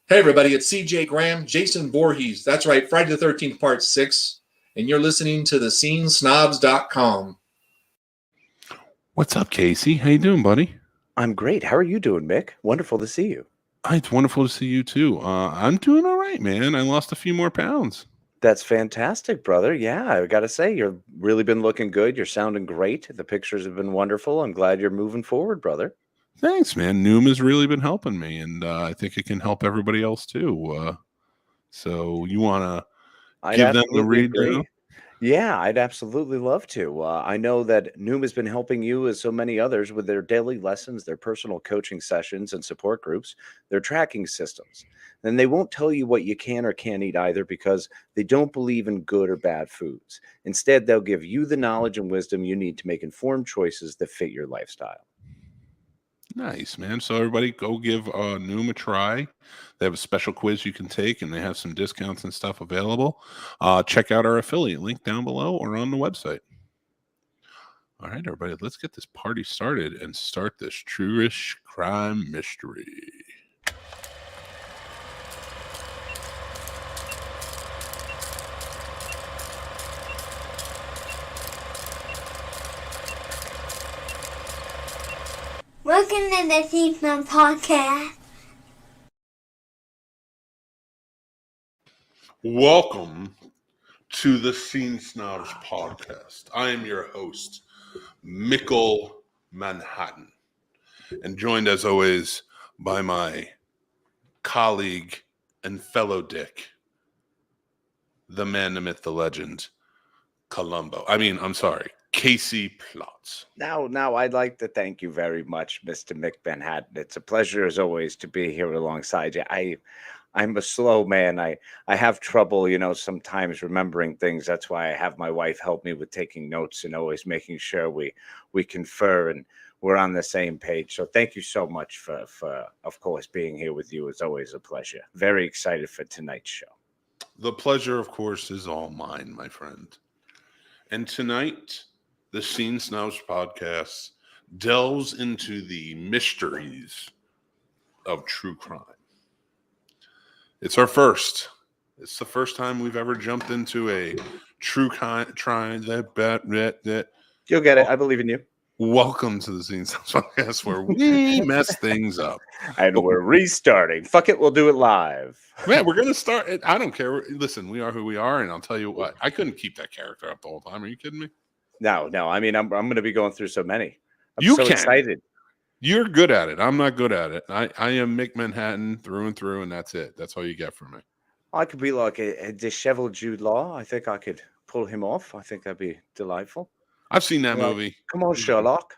Hey everybody, it's CJ Graham, Jason Voorhees. That's right, Friday the 13th, part 6. And you're listening to thescenesnobs.com. What's up, Casey? How you doing, buddy? I'm great. How are you doing, Mick? Wonderful to see you. It's wonderful to see you too. I'm doing all right, man. I lost a few more pounds. That's fantastic, brother. Yeah, I got to say, you've really been looking good. You're sounding great. The pictures have been wonderful. I'm glad you're moving forward, brother. Thanks, man. Noom has really been helping me, and I think it can help everybody else too. So you want to give them the read? Yeah, I'd absolutely love to. I know that Noom has been helping you, as so many others, with their daily lessons, their personal coaching sessions and support groups, their tracking systems. And they won't tell you what you can or can't eat either, because they don't believe in good or bad foods. Instead, they'll give you the knowledge and wisdom you need to make informed choices that fit your lifestyle. Nice, man. So everybody go give Noom a try. They have a special quiz you can take, and they have some discounts and stuff available. Check out our affiliate link down below or on the website. All right, everybody, let's get this party started and start this true-ish crime mystery. Welcome to the Scene Snobs Podcast. Welcome to the Scene Snobs Podcast. I am your host, Mickle Manhattan, and joined as always by my colleague and fellow dick, the man, the myth, the legend, Casey Plotz. Now, I'd like to thank you very much, Mr. Mick Manhattan. It's a pleasure, as always, to be here alongside you. I'm a slow man. I have trouble, sometimes remembering things. That's why I have my wife help me with taking notes and always making sure we confer and we're on the same page. So thank you so much for of course, being here with you. It's always a pleasure. Very excited for tonight's show. The pleasure, of course, is all mine, my friend. And tonight, the Scene Snobs Podcast delves into the mysteries of true crime. It's the first time we've ever jumped into a true crime. You'll get it. I believe in you. Welcome to the Scene Snobs Podcast, where we mess things up. And we're restarting. Fuck it, we'll do it live. Man, we're going to start. I don't care. Listen, we are who we are, and I'll tell you what. I couldn't keep that character up the whole time. Are you kidding me? No. I mean, I'm going to be going through so many. I'm so excited. You're good at it. I'm not good at it. I am Mick Manhattan through and through, and that's it. That's all you get from me. I could be like a disheveled Jude Law. I think I could pull him off. I think that'd be delightful. I've seen that movie. Come on, Sherlock.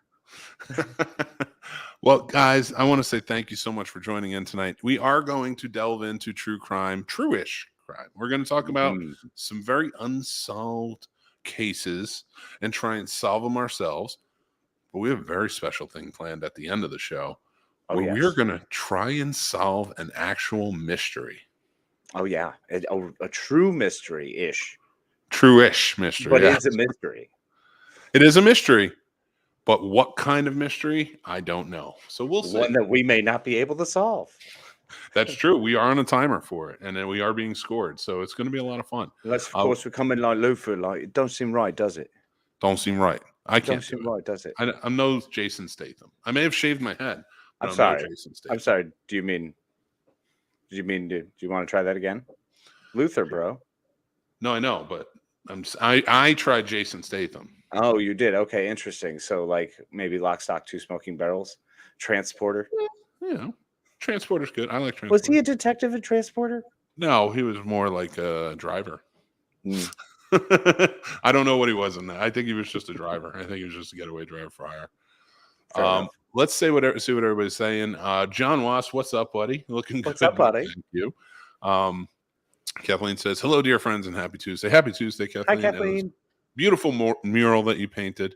Well, guys, I want to say thank you so much for joining in tonight. We are going to delve into true crime, true-ish crime. We're going to talk about some very unsolved cases and try and solve them ourselves. But we have a very special thing planned at the end of the show where we are going to try and solve an actual mystery. Oh, yeah. A true mystery-ish. True-ish mystery. But it's a mystery. It is a mystery. But what kind of mystery? I don't know. So we'll see. One that we may not be able to solve. That's true. We are on a timer for it, and then we are being scored. So it's going to be a lot of fun. Unless, of course, we're coming like Luther. Like, it don't seem right, does it? Don't seem right. I can't. Don't seem right, does it? I'm no Jason Statham. I may have shaved my head. I'm sorry. I'm sorry. Do you want to try that again? Luther, bro. No, I know, but I tried Jason Statham. Oh, you did? Okay, interesting. So, like, maybe Lock, Stock, Two Smoking Barrels? Transporter? Yeah. Transporter's good. I like Transporter. Was he a detective in Transporter? No, he was more like a driver. I don't know what he was in that. I think he was just a driver. I think he was just a getaway driver for hire. Let's see what everybody's saying. John Wass, what's up, buddy? Looking good. What's up, buddy? Thank you. Kathleen says, hello, dear friends, and happy Tuesday. Happy Tuesday, Kathleen. Hi, Kathleen. Beautiful mural that you painted.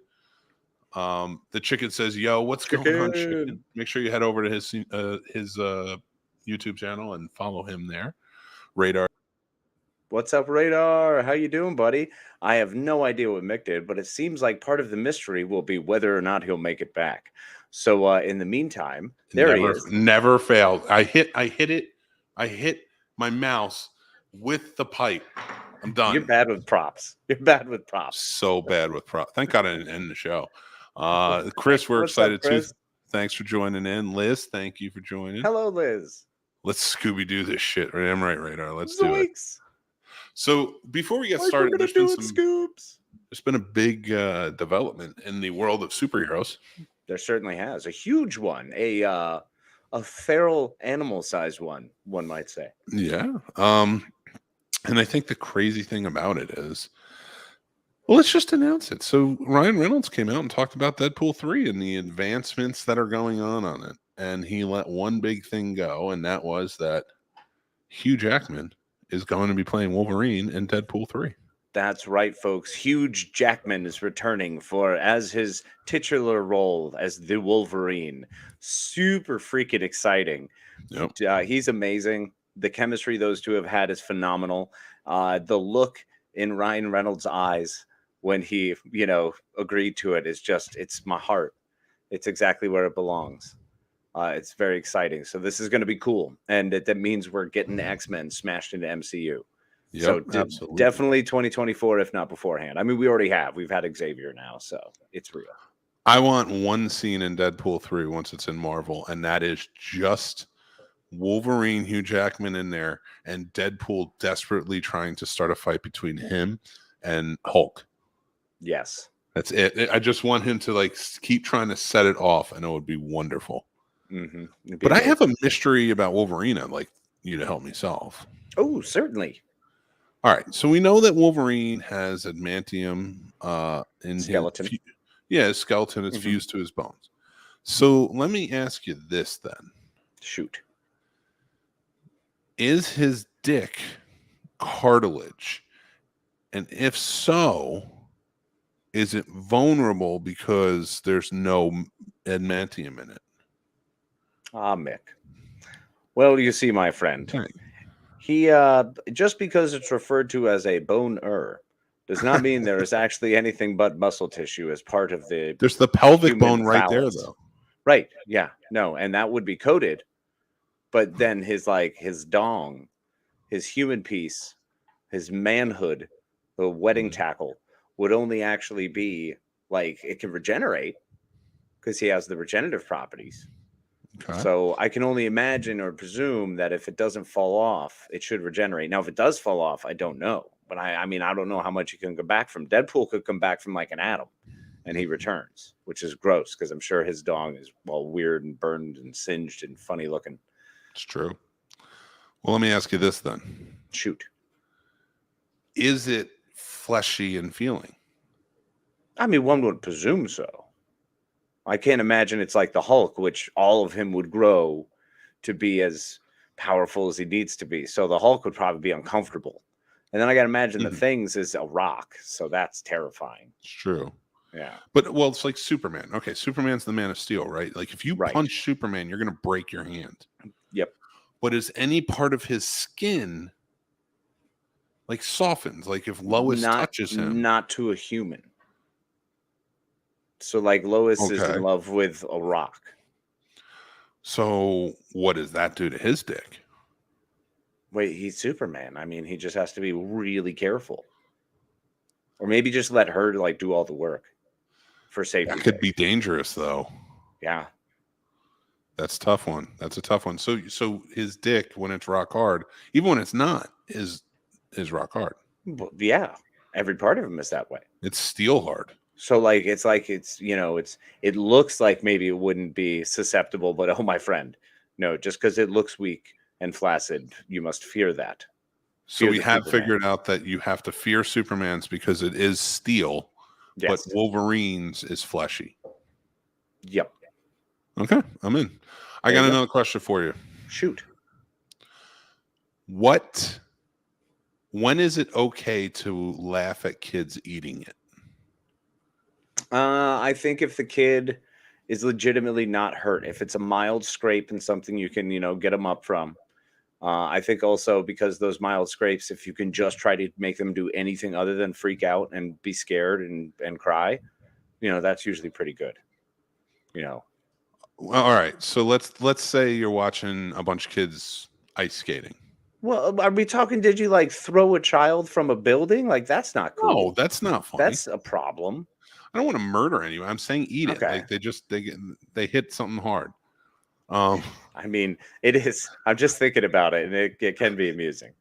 The chicken says, yo, what's going on, chicken? Make sure you head over to his YouTube channel and follow him there. Radar. What's up, Radar? How you doing, buddy? I have no idea what Mick did, but it seems like part of the mystery will be whether or not he'll make it back. So in the meantime, he is. Never failed. I hit it I hit my mouse with the pipe. I'm done. You're bad with props. You're bad with props. So bad with props. Thank God I didn't end the show. Chris, we're excited too. Thanks for joining in. Liz, thank you for joining. Hello, Liz. Let's Scooby-Doo this shit. Right? I'm right, Radar. Let's do it. Zoinks. So before we get started, there's been a big development in the world of superheroes. There certainly has. A huge one. A feral animal-sized one might say. Yeah. And I think the crazy thing about it is, well, let's just announce it. So Ryan Reynolds came out and talked about Deadpool 3 and the advancements that are going on it. And he let one big thing go, and that was that Hugh Jackman is going to be playing Wolverine in Deadpool 3. That's right, folks. Hugh Jackman is returning as his titular role as the Wolverine. Super freaking exciting. Yep. He's amazing. The chemistry those two have had is phenomenal. The look in Ryan Reynolds' eyes when he, agreed to it is just, it's my heart. It's exactly where it belongs. It's very exciting. So this is going to be cool. And that means we're getting the X-Men smashed into MCU. Yep, So absolutely. Definitely 2024, if not beforehand. I mean, we already have. We've had Xavier now, so it's real. I want one scene in Deadpool 3 once it's in Marvel, and that is just Wolverine, Hugh Jackman in there, and Deadpool desperately trying to start a fight between him and Hulk. Yes. That's it. I just want him to keep trying to set it off, and it would be wonderful. Mm-hmm. But I have a mystery about Wolverine I'd like you to help me solve. Oh, certainly. All right. So we know that Wolverine has adamantium in skeleton. His skeleton is fused to his bones. So let me ask you this then. Shoot. Is his dick cartilage? And if so, is it vulnerable because there's no adamantium in it? Ah, Mick. Well, you see, my friend, he just because it's referred to as a bone-er does not mean there is actually anything but muscle tissue as part of the. There's the pelvic bone right there, though. Right? Yeah. No, and that would be coated, but then his dong, his human piece, his manhood, the wedding tackle would only actually be it can regenerate because he has the regenerative properties. Okay. So I can only imagine or presume that if it doesn't fall off, it should regenerate. Now, if it does fall off, I don't know. But I mean, I don't know how much he can come back from. Deadpool could come back from like an atom and he returns, which is gross because I'm sure his dong is weird and burned and singed and funny looking. It's true. Well, let me ask you this then. Shoot. Is it fleshy and feeling? I mean, one would presume so. I can't imagine it's like the Hulk, which all of him would grow to be as powerful as he needs to be. So the Hulk would probably be uncomfortable. And then I got to imagine the Things is a rock. So that's terrifying. It's true. Yeah. But, it's like Superman. Okay, Superman's the Man of Steel, right? Like if you punch Superman, you're going to break your hand. Yep. But is any part of his skin softens? Like if Lois touches him? Not to a human. So Lois is in love with a rock. So what does that do to his dick? Wait, he's Superman. I mean, he just has to be really careful. Or maybe just let her do all the work for safety. That could be dangerous though. Yeah. That's a tough one. That's a tough one. So his dick, when it's rock hard, even when it's not, is rock hard. Well, yeah. Every part of him is that way. It's steel hard. So it looks like maybe it wouldn't be susceptible, but oh, my friend, no, just because it looks weak and flaccid, you must fear that. So we have figured out that you have to fear Superman's because it is steel, but Wolverine's is fleshy. Yep. Okay, I'm in. I got another question for you. Shoot. When is it okay to laugh at kids eating it? I think if the kid is legitimately not hurt, if it's a mild scrape and something you can, get them up from. I think also because those mild scrapes, if you can just try to make them do anything other than freak out and be scared and cry, that's usually pretty good. Well, all right. So let's say you're watching a bunch of kids ice skating. Well, are we talking? Did you like throw a child from a building? Like that's not cool. No, that's not funny. That's a problem. I don't want to murder anyone. I'm saying eat it. Okay. Like they hit something hard. I mean, it is. I'm just thinking about it, and it can be amusing.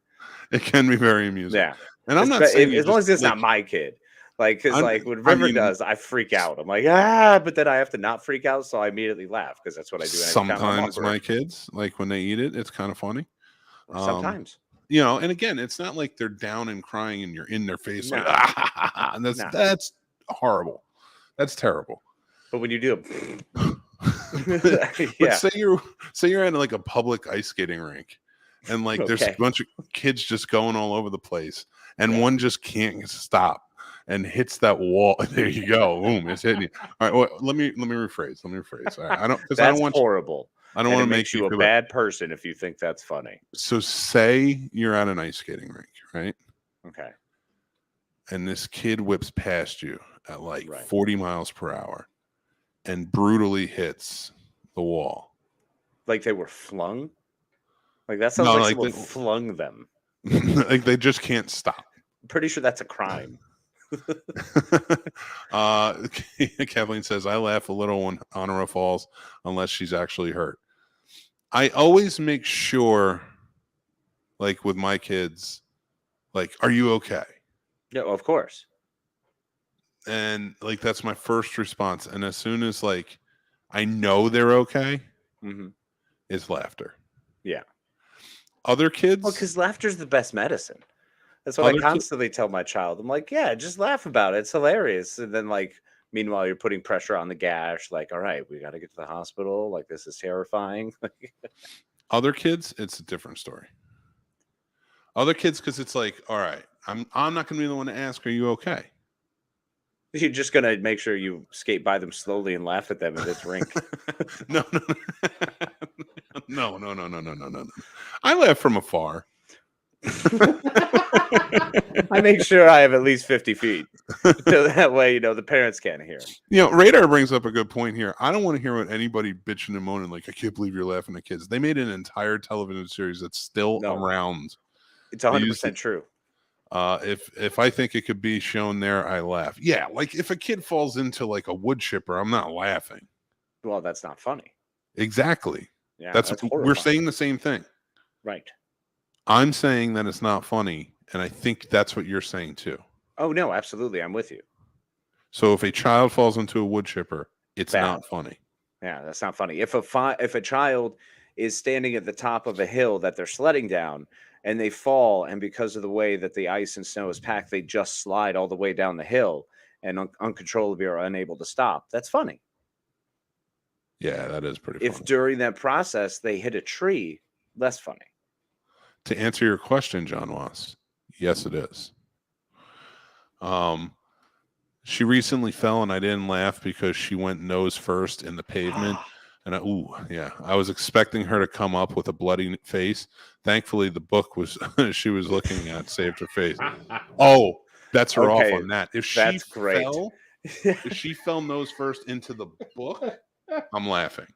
It can be very amusing. Yeah, and I'm not saying as long as it's not my kid. Like, because like when River does, I freak out. I'm like, but then I have to not freak out, so I immediately laugh because that's what I do. Sometimes my kids, like when they eat it, it's kind of funny. Sometimes, and again, it's not like they're down and crying and you're in their face like, and that's horrible. That's terrible. But when you do But say you're at like a public ice skating rink, and like there's a bunch of kids just going all over the place, and one just can't stop and hits that wall. There you go, boom! It's hitting you. All right, well, let me rephrase. All right, I don't because I don't want horrible. I don't want to make you a bad person if you think that's funny. So say you're at an ice skating rink, right? Okay. And this kid whips past you at like 40 miles per hour and brutally hits the wall. Like they were flung? Like that sounds like someone flung them. Like they just can't stop. I'm pretty sure that's a crime. Kathleen says, I laugh a little when Honora falls unless she's actually hurt. I always make sure, like with my kids, like, are you okay? Yeah, of course. And like that's my first response. And as soon as like I know they're okay, it's laughter. Yeah. Other kids, well, because laughter's the best medicine. That's what I constantly tell my child. I'm like, yeah, just laugh about it. It's hilarious. And then like, meanwhile, you're putting pressure on the gash. Like, all right, we got to get to the hospital. Like, this is terrifying. Other kids, it's a different story. Other kids, because it's like, all right, I'm not going to be the one to ask, are you okay? You're just going to make sure you skate by them slowly and laugh at them in this rink. No. I laugh from afar. I make sure I have at least 50 feet. So that way, the parents can't hear. Radar brings up a good point here. I don't want to hear what anybody bitching and moaning like, I can't believe you're laughing at kids. They made an entire television series that's still around. It's 100% true. If I think it could be shown there, I laugh. Yeah, like if a kid falls into like a wood chipper, I'm not laughing. Well, that's not funny. Exactly. Yeah, that's we're saying the same thing. Right. I'm saying that it's not funny, and I think that's what you're saying too. Oh no, absolutely, I'm with you. So if a child falls into a wood chipper, it's not funny. Yeah, that's not funny. If a child is standing at the top of a hill that they're sledding down and they fall, and because of the way that the ice and snow is packed, they just slide all the way down the hill and uncontrollably are unable to stop. That's funny. Yeah, that is pretty funny. If during that process they hit a tree, less funny. To answer your question, John Wass, yes, it is. She recently fell, and I didn't laugh because she went nose first in the pavement. And I was expecting her to come up with a bloody face. Thankfully, the book she was looking at saved her face. Oh, that's her off on that. If she fell nose first into the book, I'm laughing.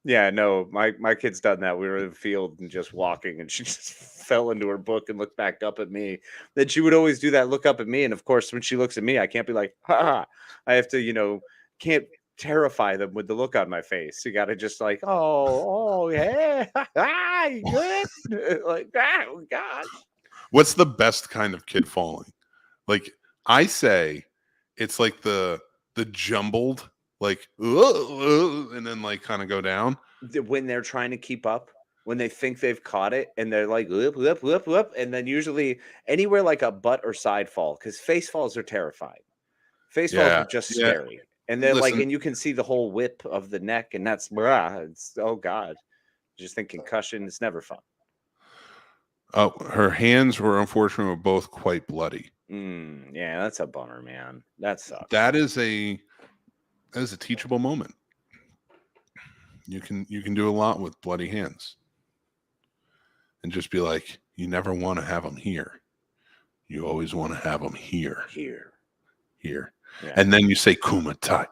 Yeah, no, my kid's done that. We were in the field and just walking, and she just fell into her book and looked back up at me. Then she would always do that, look up at me. And of course, when she looks at me, I can't be like, ha. I have to, can't terrify them with the look on my face. You got to just like, oh, yeah, you good? Like, oh, gosh. What's the best kind of kid falling? Like, I say it's like the jumbled, like, and then like kind of go down. When they're trying to keep up, when they think they've caught it and they're like, whoop. And then usually anywhere like a butt or side fall, because face falls are terrifying. Face falls are just scary. And then and you can see the whole whip of the neck, and that's oh God. Just think concussion, it's never fun. Oh, her hands were unfortunately both quite bloody. Yeah, that's a bummer, man. That sucks. That is a teachable moment. You can do a lot with bloody hands. And just be like, you never want to have them here. You always want to have them here. Here. Yeah. And then you say kumate.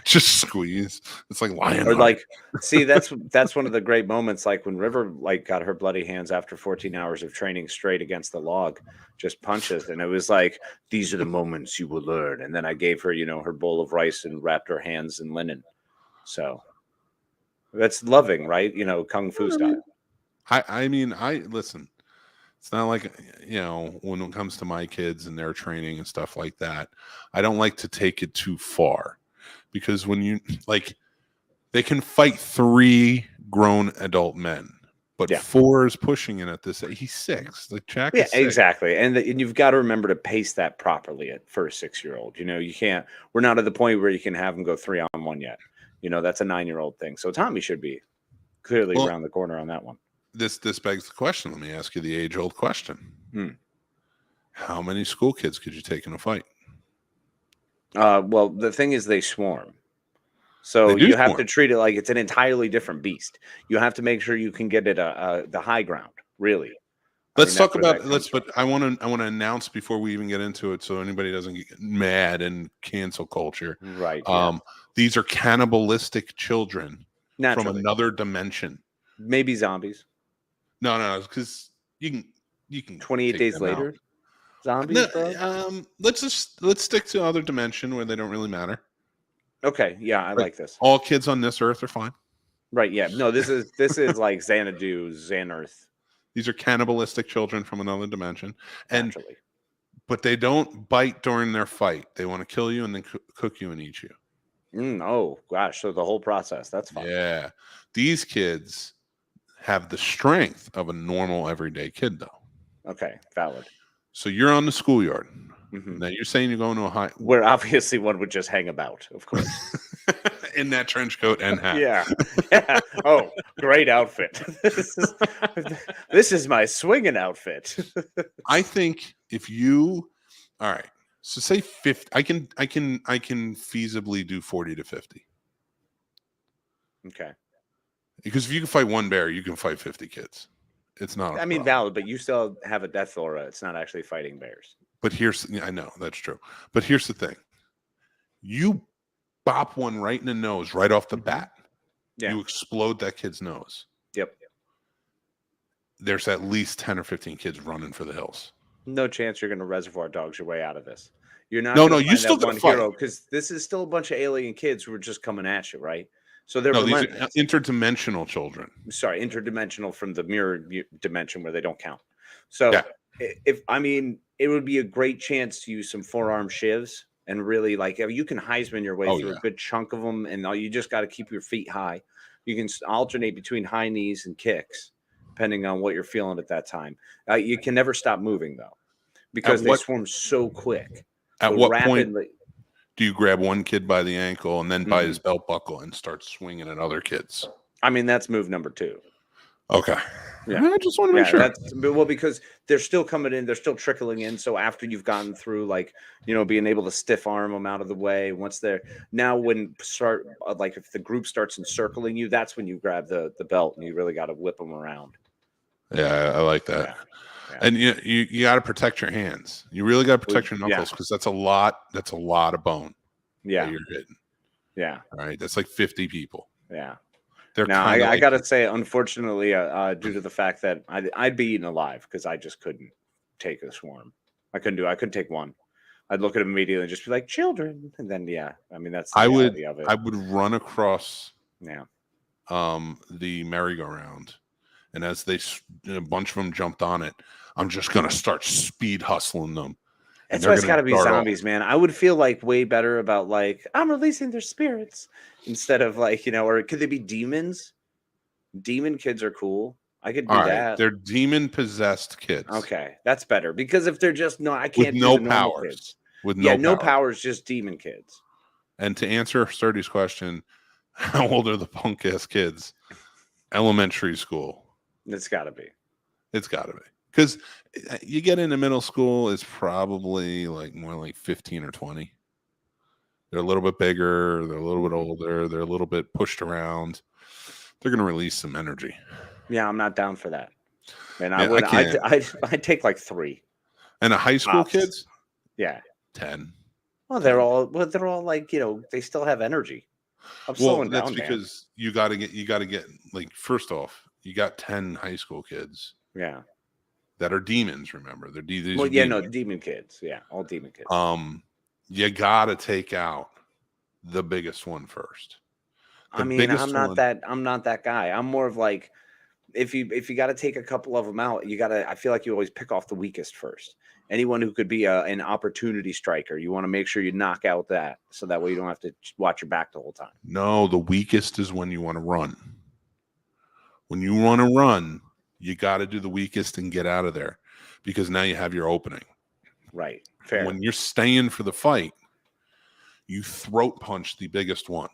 Just squeeze. It's like lion. Or like, see, that's one of the great moments. Like when River like got her bloody hands after 14 hours of training straight against the log, just punches, and it was like, these are the moments you will learn. And then I gave her, her bowl of rice and wrapped her hands in linen. So that's loving, right? Kung Fu style. I mean, listen. It's not like, when it comes to my kids and their training and stuff like that, I don't like to take it too far, because when you they can fight 3 grown adult men, but 4 is pushing it at this. He's 6. Like Jack is 6. Exactly. And you've got to remember to pace that properly for a 6-year-old. You can't, we're not at the point where you can have them go 3-on-1 yet. That's a 9-year-old thing. So Tommy should be clearly around the corner on that one. This begs the question. Let me ask you the age-old question. How many school kids could you take in a fight? Well, the thing is, they swarm. So you have to treat it like it's an entirely different beast. You have to make sure you can get it the high ground, really. Let's talk about but I want to announce before we even get into it, so anybody doesn't get mad and cancel culture. Right. These are cannibalistic children Naturally. From another dimension. Maybe zombies. No, because you can 28 days later. Out. Zombies, bro? Let's stick to other dimension where they don't really matter. Okay, yeah, I like this. All kids on this earth are fine. Right, yeah. No, this is like Xanadu, Xanarth. These are cannibalistic children from another dimension. Naturally. But they don't bite during their fight. They want to kill you and then cook you and eat you. Oh, gosh. So the whole process. That's fine. Yeah. These kids have the strength of a normal everyday kid, though. Okay, valid. So you're on the schoolyard. Now you're saying you're going to a high... Where obviously one would just hang about, of course. In that trench coat and hat. Yeah. Oh, great outfit. This is my swinging outfit. I think if you... All right. So say 50... I can feasibly do 40 to 50. Okay. Because if you can fight one bear, you can fight 50 kids. It's not. I mean, valid, but you still have a death aura. It's not actually fighting bears. But I know that's true. But here's the thing: you bop one right in the nose right off the bat. Yeah. You explode that kid's nose. Yep. There's at least 10 or 15 kids running for the hills. No chance you're going to reservoir dogs your way out of this. You're not. No, you still got to fight, because this is still a bunch of alien kids who are just coming at you, right? So they're these are interdimensional children. Sorry, interdimensional from the mirror dimension where they don't count. So it would be a great chance to use some forearm shivs and really you can Heisman your way through a good chunk of them, and you just got to keep your feet high. You can alternate between high knees and kicks, depending on what you're feeling at that time. You can never stop moving though, because they swarm so quick. At what point do you grab one kid by the ankle and then by his belt buckle and start swinging at other kids? I mean, that's move number 2. Okay. Yeah. I just want to make sure. Because they're still coming in, they're still trickling in. So after you've gotten through, being able to stiff arm them out of the way, once they're now when start if the group starts encircling you, that's when you grab the belt and you really got to whip them around. Yeah, I like that. Yeah. And you got to protect your hands. You really got to protect your knuckles because that's a lot. That's a lot of bone. Yeah, that you're hitting. Yeah, all right. That's like 50 people. Yeah. They're now I got to say, unfortunately, due to the fact that I'd be eaten alive because I just couldn't take a swarm. I couldn't take one. I'd look at them immediately and just be like, children, and then I mean that's the reality of it. I would run across the merry-go-round. And as a bunch of them jumped on it, I'm just going to start speed hustling them. That's why it's got to be zombies, man. I would feel way better about I'm releasing their spirits instead of or could they be demons? Demon kids are cool. I could do that. They're demon possessed kids. Okay, that's better because if they're just I can't with no powers. Kids. With no powers, just demon kids. And to answer Sturdy's question, how old are the punk ass kids? Elementary school. It's got to be. It's got to be. Because you get into middle school, it's probably more like 15 or 20. They're a little bit bigger. They're a little bit older. They're a little bit pushed around. They're going to release some energy. Yeah, I'm not down for that. And I'd take 3. And the high school kids? Yeah. 10. Well, they're all they still have energy. I'm slowing down. That's because you got to get like, first off, you got 10 high school kids. Yeah. That are demons. Remember, they're these. Well, are yeah, demons. no, demon kids. Yeah, all demon kids. You got to take out the biggest one first. I'm not that guy. I'm more of like, if you got to take a couple of them out, I feel like you always pick off the weakest first. Anyone who could be an opportunity striker, you want to make sure you knock out that, so that way you don't have to watch your back the whole time. No, the weakest is when you want to run. When you want to run, you got to do the weakest and get out of there, because now you have your opening. Right. Fair. When you're staying for the fight, you throat punch the biggest one.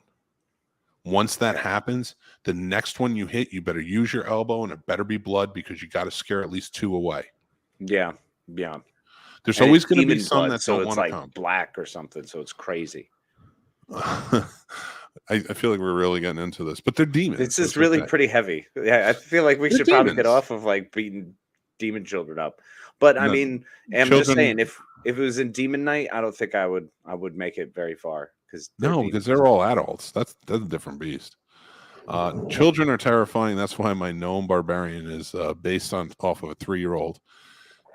Once that happens, the next one you hit, you better use your elbow, and it better be blood, because you got to scare at least 2 away. Yeah. Yeah. There's always going to be some that don't want to come. Black or something, so it's crazy. I feel like we're really getting into this, but they're demons. This is really pretty heavy. Yeah, I feel like we should probably get off of like beating demon children up. But I mean, I'm just saying, if it was in Demon Night, I don't think I would make it very far, because they're all adults. That's a different beast. Children are terrifying. That's why my gnome barbarian is based off of a 3-year-old.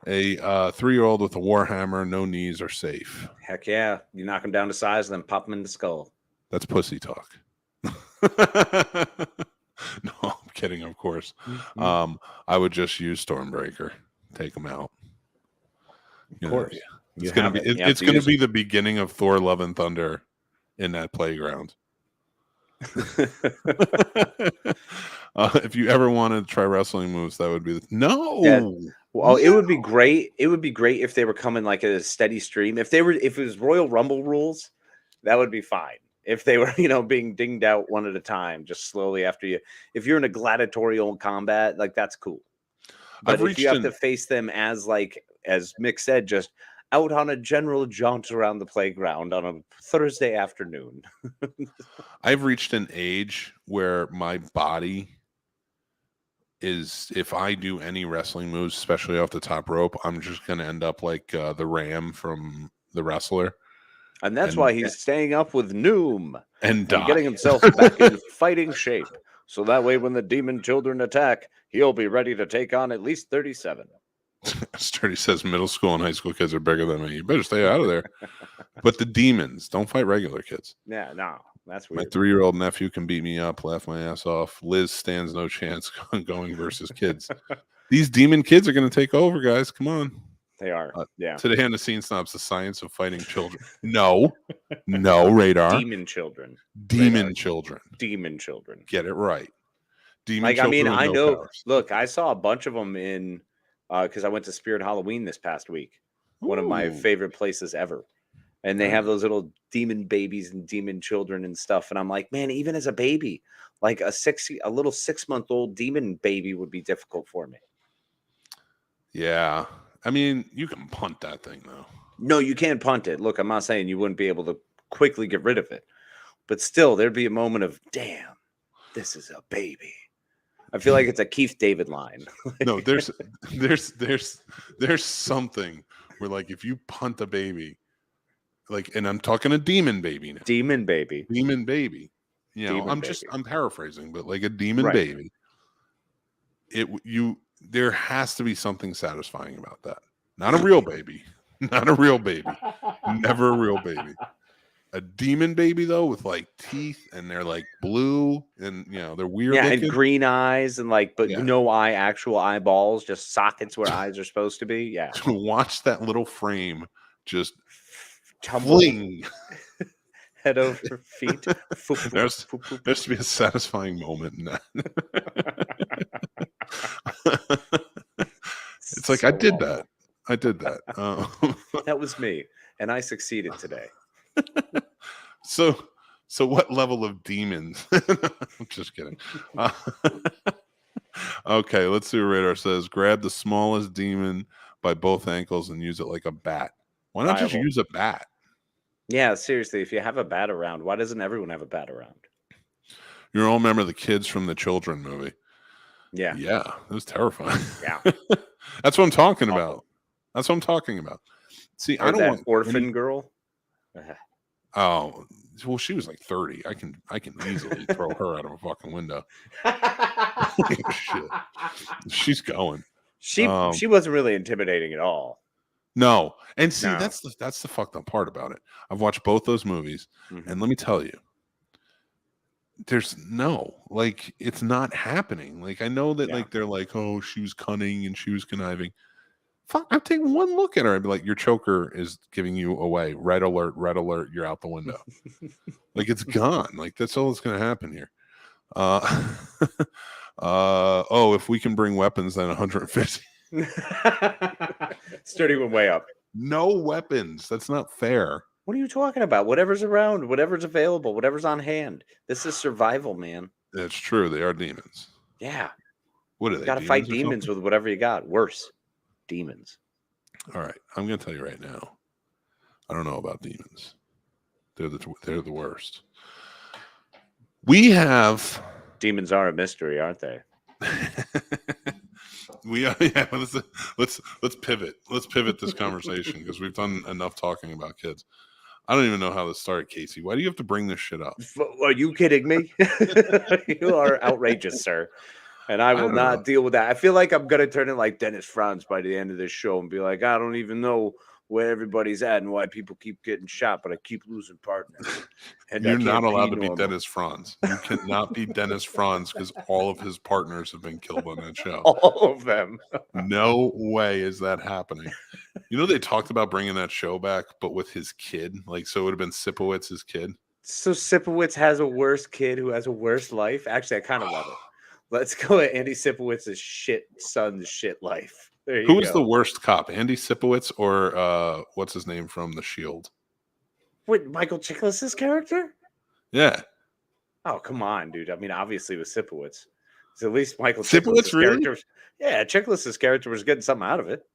A 3-year-old with a warhammer, no knees, are safe. Heck yeah, you knock them down to size, then pop them in the skull. That's pussy talk. No, I'm kidding, of course. Mm-hmm. I would just use Stormbreaker. Take them out. Of course. It's going to be the beginning of Thor Love and Thunder in that playground. If you ever wanted to try wrestling moves, that would be Well, it would be great. It would be great if they were coming like a steady stream. If it was Royal Rumble rules, that would be fine. If they were, being dinged out one at a time, just slowly after you. If you're in a gladiatorial combat, like, that's cool. But if you have to face them as Mick said, just out on a general jaunt around the playground on a Thursday afternoon. I've reached an age where my body is, if I do any wrestling moves, especially off the top rope, I'm just going to end up like the Ram from The Wrestler. And that's why he's staying up with Noom and getting himself back in fighting shape. So that way, when the demon children attack, he'll be ready to take on at least 37. Sturdy says middle school and high school kids are bigger than me. You better stay out of there. But the demons don't fight regular kids. Yeah, no, that's weird. My 3-year-old nephew can beat me up, laugh my ass off. Liz stands no chance going versus kids. These demon kids are going to take over, guys. Come on. They are. Yeah. Today on the Scene Snobs, the science of fighting children. No, radar. Demon children. Demon children. Demon children. Get it right. Demon children. I know. Powers. Look, I saw a bunch of them in because I went to Spirit Halloween this past week. One of my favorite places ever. And they have those little demon babies and demon children and stuff. And I'm like, man, even as a baby, like a little 6-month-old demon baby would be difficult for me. Yeah. I mean, you can punt that thing, though. No, you can't punt it. Look, I'm not saying you wouldn't be able to quickly get rid of it. But still, there'd be a moment of, damn, this is a baby. I feel like it's a Keith David line. No, there's something where, like, if you punt a baby, like, and I'm talking a demon baby now. Demon baby. I'm paraphrasing, but like a demon baby. There has to be something satisfying about that. Not a real baby. Not a real baby. Never a real baby. A demon baby, though, with like teeth, and they're like blue, and they're weird. Yeah, looking. And green eyes, and no actual eyeballs, just sockets where eyes are supposed to be. Yeah. To watch that little frame just fling head over feet. There's to be a satisfying moment in that. It's like, I did that. That was me, and I succeeded today. So what level of demons? I'm just kidding. Okay, let's see what Radar says. Grab the smallest demon by both ankles and use it like a bat. Why not just use a bat? Yeah, seriously, if you have a bat around, why doesn't everyone have a bat around? You all remember the kids from the Children movie? Yeah. Yeah, it was terrifying. Yeah. That's what I'm talking about. See, I don't want orphan girl. Oh, Well, she was like 30. I can easily throw her out of a fucking window. Shit. She's going. She wasn't really intimidating at all. No. And see, No. that's the fucked up part about it. I've watched both those movies, and let me tell you, there's like, it's not happening. Like, I know that like they're like, oh, she was cunning and she was conniving. Fuck, I'll take one look at her and be like, your choker is giving you away. Red alert, you're out the window. Like, it's gone. Like, that's all that's gonna happen here. If we can bring weapons, then 150. Sturdy went way up. No weapons. That's not fair. What are you talking about? Whatever's around, whatever's available, whatever's on hand. This is survival, man. It's true. They are demons. Yeah. What are they? You gotta fight demons with whatever you got. Worse. Demons. All right. I'm gonna tell you right now. I don't know about demons. They're the worst. We have Demons are a mystery, aren't they? Let's pivot. Let's pivot this conversation because we've done enough talking about kids. I don't even know how this started, Casey. Why do you have to bring this shit up? Are you kidding me? You are outrageous, sir. And I will not deal with that. I feel like I'm gonna turn it like Dennis Franz by the end of this show and be like, I don't even know where everybody's at and why people keep getting shot, but I keep losing partners. And you're not allowed to be Dennis Franz. You cannot be Dennis Franz because all of his partners have been killed on that show. All of them. No way is that happening. You know, they talked about bringing that show back, but with his kid. Like, so it would have been Sipowitz's kid. So Sipowicz has a worse kid who has a worse life. Actually, I kind of love it. Let's go at Andy Sipowitz's son's shit life. Who is the worst cop, Andy Sipowicz or what's his name from The Shield? Wait, Michael Chiklis's character? Yeah. Oh, come on, dude. I mean, obviously with Sipowicz. So at least Michael Sipowicz really? character. Yeah, Chiklis's character was getting something out of it.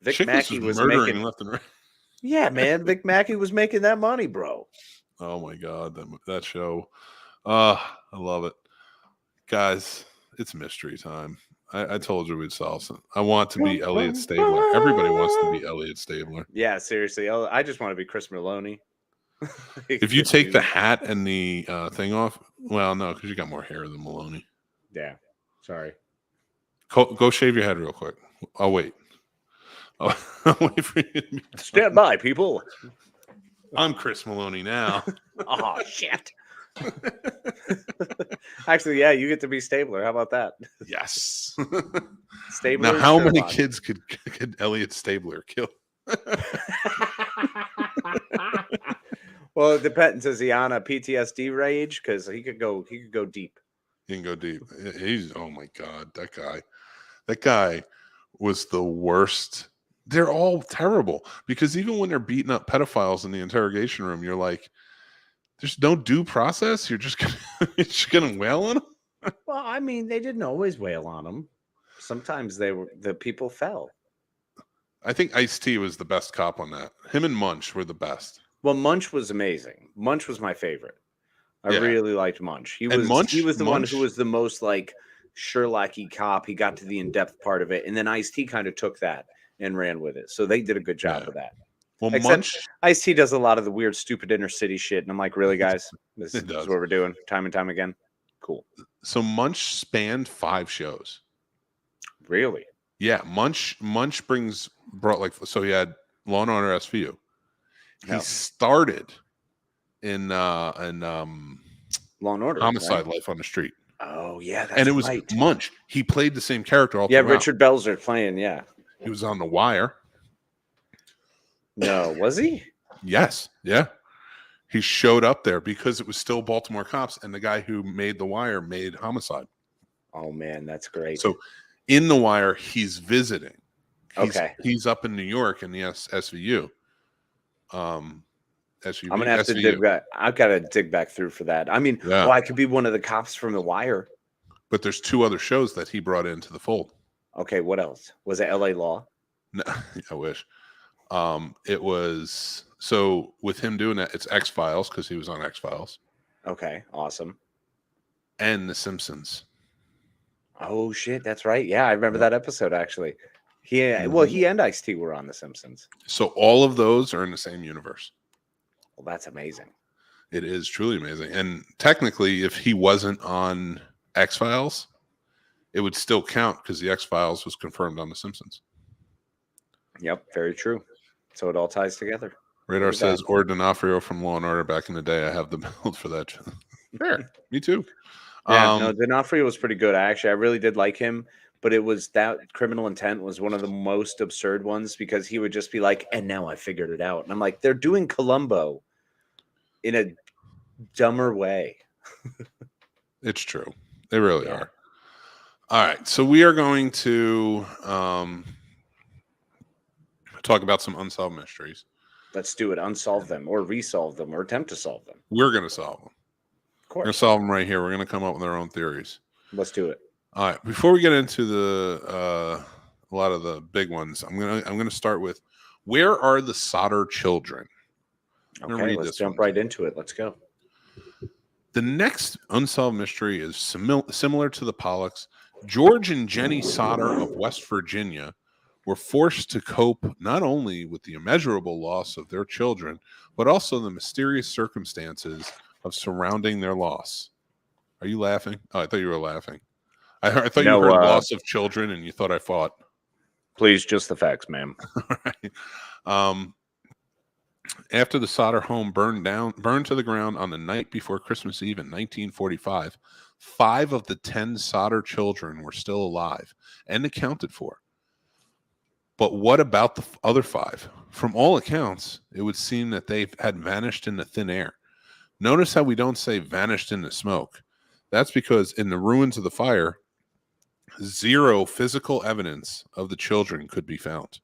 Vic Chiklis Mackey was murdering making left and right. Yeah, man. Vic Mackey was making that money, bro. Oh my god, that show. I love it. Guys, it's mystery time. I told you we'd solve some. I want to be Elliot Stabler. Everybody wants to be Elliot Stabler. Yeah, seriously. I just want to be Chris Maloney. If you take the hat and the thing off, well, no, because you got more hair than Maloney. Yeah, sorry. Go shave your head real quick. I'll wait. I'll wait for you. Stand by, people. I'm Chris Maloney now. Oh, shit. Actually, yeah, you get to be Stabler. How about that? Yes. Stabler. Now, how many kids could Elliot Stabler kill? Well, it depends. Is he on a PTSD rage? Because he could go deep. He can go deep. He's oh my god, that guy was the worst. They're all terrible because even when they're beating up pedophiles in the interrogation room, you're like, there's no due process. You're just gonna wail on them. Well, I mean, they didn't always wail on him. Sometimes the people fell. I think Ice-T was the best cop on that. Him and Munch were the best. Well, Munch was amazing. Munch was my favorite. I really liked Munch. He was the one who was the most like Sherlock-y cop. He got to the in-depth part of it, and then Ice-T kind of took that and ran with it. So they did a good job of that. Well, Except Ice-T does a lot of the weird, stupid inner city shit, and I'm like, really, guys? This is what we're doing time and time again. Cool. So Munch spanned 5 shows. Really? Yeah, Munch brought like, so he had Law and Order SVU. He started in Law and Order, Homicide, right? Life on the Street. Oh yeah, that's and it was right. Munch. He played the same character all throughout. Richard Belzer playing. Yeah, he was on The Wire. No, was he? Yes. Yeah. He showed up there because it was still Baltimore cops, and the guy who made The Wire made Homicide. Oh man, that's great. So in The Wire, he's visiting. He's up in New York in the SVU. SVU. I'm gonna have to dig back. I've got to dig back through for that. I mean, I could be one of the cops from The Wire. But there's 2 other shows that he brought into the fold. Okay, what else? Was it LA Law? No, I wish. It was so with him doing that, it's X-Files because he was on X-Files. Okay, awesome. And The Simpsons. Oh shit, that's right. Yeah, I remember that episode actually. He and Ice-T were on The Simpsons. So all of those are in the same universe. Well, that's amazing. It is truly amazing. And technically, if he wasn't on X-Files, it would still count because the X-Files was confirmed on The Simpsons. Yep, very true. So it all ties together. Radar says, or D'Onofrio from Law & Order back in the day. I have the build for that. Fair. Me too. Yeah, no, D'Onofrio was pretty good. I really did like him, but it was that Criminal Intent was one of the most absurd ones because he would just be like, and now I figured it out. And I'm like, they're doing Columbo in a dumber way. It's true. They really are. All right. So we are going to talk about some unsolved mysteries. Let's do it. Unsolve them or resolve them or attempt to solve them. We're going to solve them. Of course. We're going to solve them right here. We're going to come up with our own theories. Let's do it. All right. Before we get into a lot of the big ones, I'm going to start with, where are the Sodder children? Okay, let's jump right into it. Let's go. The next unsolved mystery is similar to the Pollocks. George and Jenny Sodder of West Virginia were forced to cope not only with the immeasurable loss of their children, but also the mysterious circumstances of surrounding their loss. Are you laughing? Oh, I thought you were laughing. I thought you heard loss of children and you thought I fought. Please, just the facts, ma'am. All right. After the Sodder home burned to the ground on the night before Christmas Eve in 1945, 5 of the 10 Sodder children were still alive and accounted for. But what about the other 5? From all accounts, it would seem that they had vanished into thin air. Notice how we don't say vanished into smoke. That's because in the ruins of the fire, 0 physical evidence of the children could be found,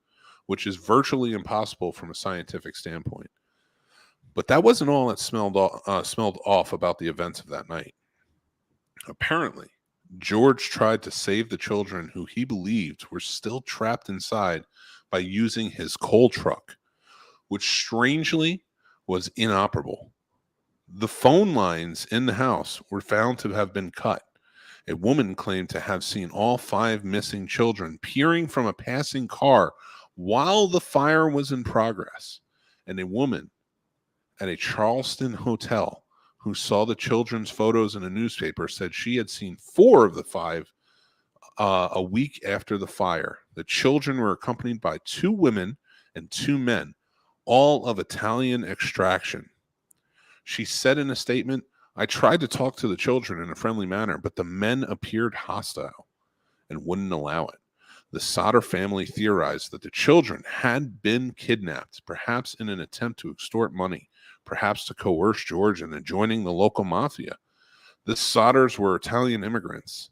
which is virtually impossible from a scientific standpoint. But that wasn't all that smelled off about the events of that night. Apparently, George tried to save the children who he believed were still trapped inside by using his coal truck, which strangely was inoperable. The phone lines in the house were found to have been cut. A woman claimed to have seen all 5 missing children peering from a passing car while the fire was in progress. And a woman at a Charleston hotel who saw the children's photos in a newspaper said she had seen 4 of the 5 a week after the fire. The children were accompanied by 2 women and 2 men, all of Italian extraction. She said in a statement, "I tried to talk to the children in a friendly manner, but the men appeared hostile and wouldn't allow it." The Sodder family theorized that the children had been kidnapped, perhaps in an attempt to extort money, perhaps to coerce George into joining the local mafia. The Sodders were Italian immigrants,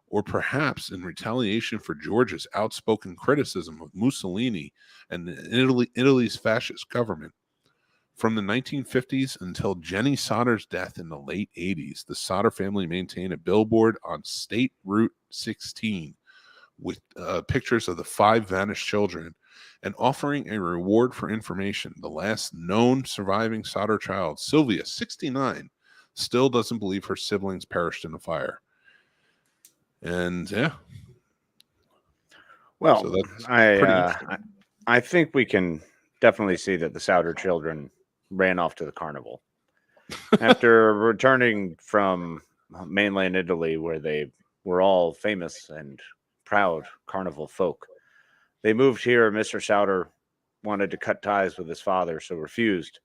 or perhaps in retaliation for George's outspoken criticism of Mussolini and Italy's fascist government. From the 1950s until Jenny Sodder's death in the late 80s, the Sodder family maintained a billboard on State Route 16 with pictures of the 5 vanished children and offering a reward for information. The last known surviving Sodder child, Sylvia, 69, still doesn't believe her siblings perished in the fire. And yeah. Well, so that's I think we can definitely see that the Sodder children ran off to the carnival. After returning from mainland Italy, where they were all famous and proud carnival folk, they moved here. Mr. Sodder wanted to cut ties with his father, so refused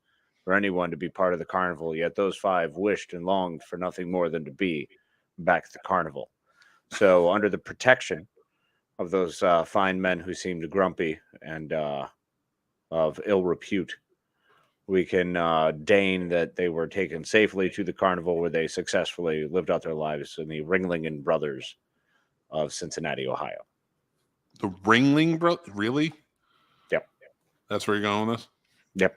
for anyone to be part of the carnival, yet those 5 wished and longed for nothing more than to be back at the carnival. So under the protection of those fine men who seemed grumpy and of ill repute, we can deign that they were taken safely to the carnival, where they successfully lived out their lives in the Ringling Brothers of Cincinnati, Ohio. The Ringling Brothers? Really? Yep. That's where you're going with this? Yep.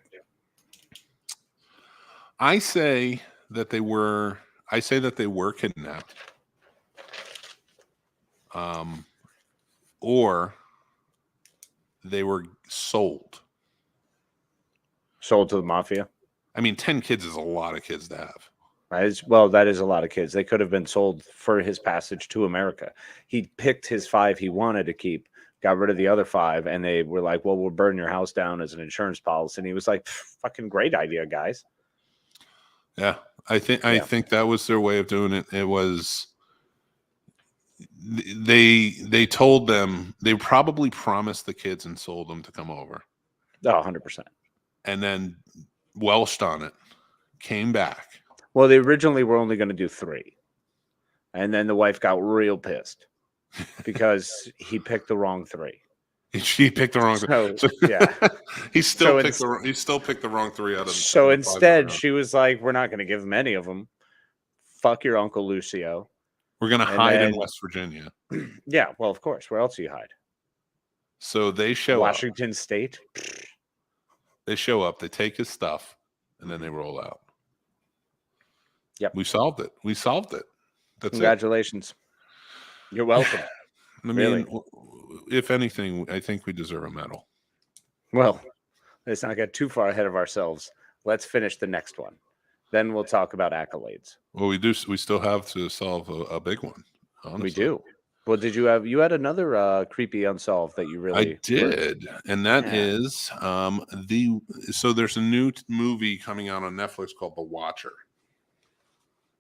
I say that they were kidnapped. Or they were sold. Sold to the mafia? I mean, 10 kids is a lot of kids to have. That is a lot of kids. They could have been sold for his passage to America. He picked his 5 he wanted to keep, got rid of the other 5, and they were like, well, we'll burn your house down as an insurance policy. And he was like, fucking great idea, guys. Yeah, I think that was their way of doing it. It was they told them, they probably promised the kids and sold them to come over. Oh, 100%. And then welched on it, came back. Well, they originally were only going to do 3. And then the wife got real pissed because he picked the wrong 3. She picked the wrong 3. So, yeah. he still picked the wrong 3 out of them. So instead, she was like, we're not going to give him any of them. Fuck your Uncle Lucio. We're going to hide in West Virginia. Yeah, well, of course. Where else do you hide? So they show Washington State. They show up, they take his stuff, and then they roll out. Yep. We solved it. That's Congratulations. You're welcome. I mean, really? If anything, I think we deserve a medal. Well, let's not get too far ahead of ourselves. Let's finish the next one. Then we'll talk about accolades. Well, we do. We still have to solve a big one. Honestly. We do. Well, you had another creepy unsolved that you really... I did. And that is so there's a new movie coming out on Netflix called The Watcher.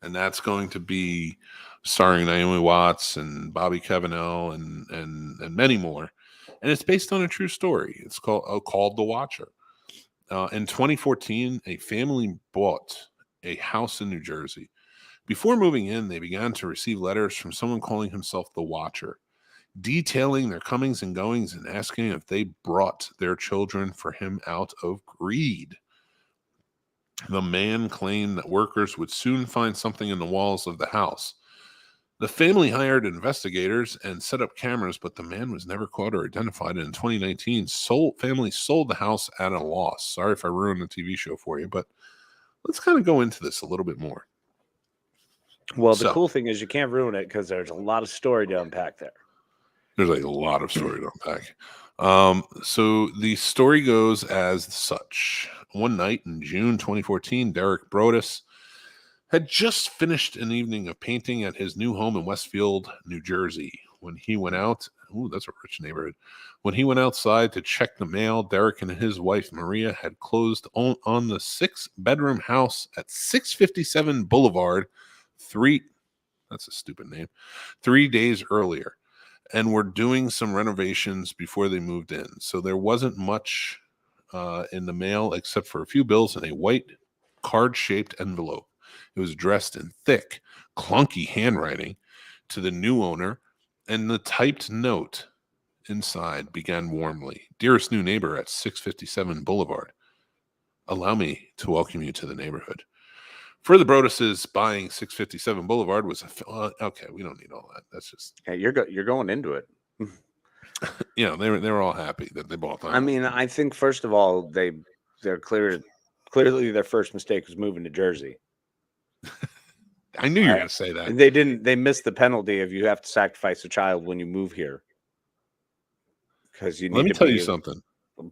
And that's going to be starring Naomi Watts and Bobby Cannavale and many more. And it's based on a true story. It's called The Watcher. In 2014, a family bought a house in New Jersey. Before moving in, they began to receive letters from someone calling himself The Watcher, detailing their comings and goings and asking if they brought their children for him out of greed. The man claimed that workers would soon find something in the walls of the house. The family hired investigators and set up cameras, but the man was never caught or identified. And in 2019, family sold the house at a loss. Sorry if I ruined the TV show for you, but let's kind of go into this a little bit more. Well, the cool thing is you can't ruin it because there's a lot of story to unpack there. There's a lot of story to unpack. So the story goes as such. One night in June 2014, Derek Brodus had just finished an evening of painting at his new home in Westfield, New Jersey. When he went out, that's a rich neighborhood. When he went outside to check the mail, Derek and his wife, Maria, had closed on the 6-bedroom house at 657 Boulevard, that's a stupid name, 3 days earlier, and were doing some renovations before they moved in. So there wasn't much in the mail except for a few bills in a white card-shaped envelope. It was dressed in thick, clunky handwriting to the new owner, and the typed note inside began warmly. Dearest new neighbor at 657 Boulevard, allow me to welcome you to the neighborhood. For the Broduses, buying 657 Boulevard was okay. We don't need all that. That's just you're going into it. Yeah, they were all happy that they bought that. I mean, I think first of all, they're clearly their first mistake was moving to Jersey. I knew you were going to say that. They missed the penalty of you have to sacrifice a child when you move here. Because you need Let me to tell be you something.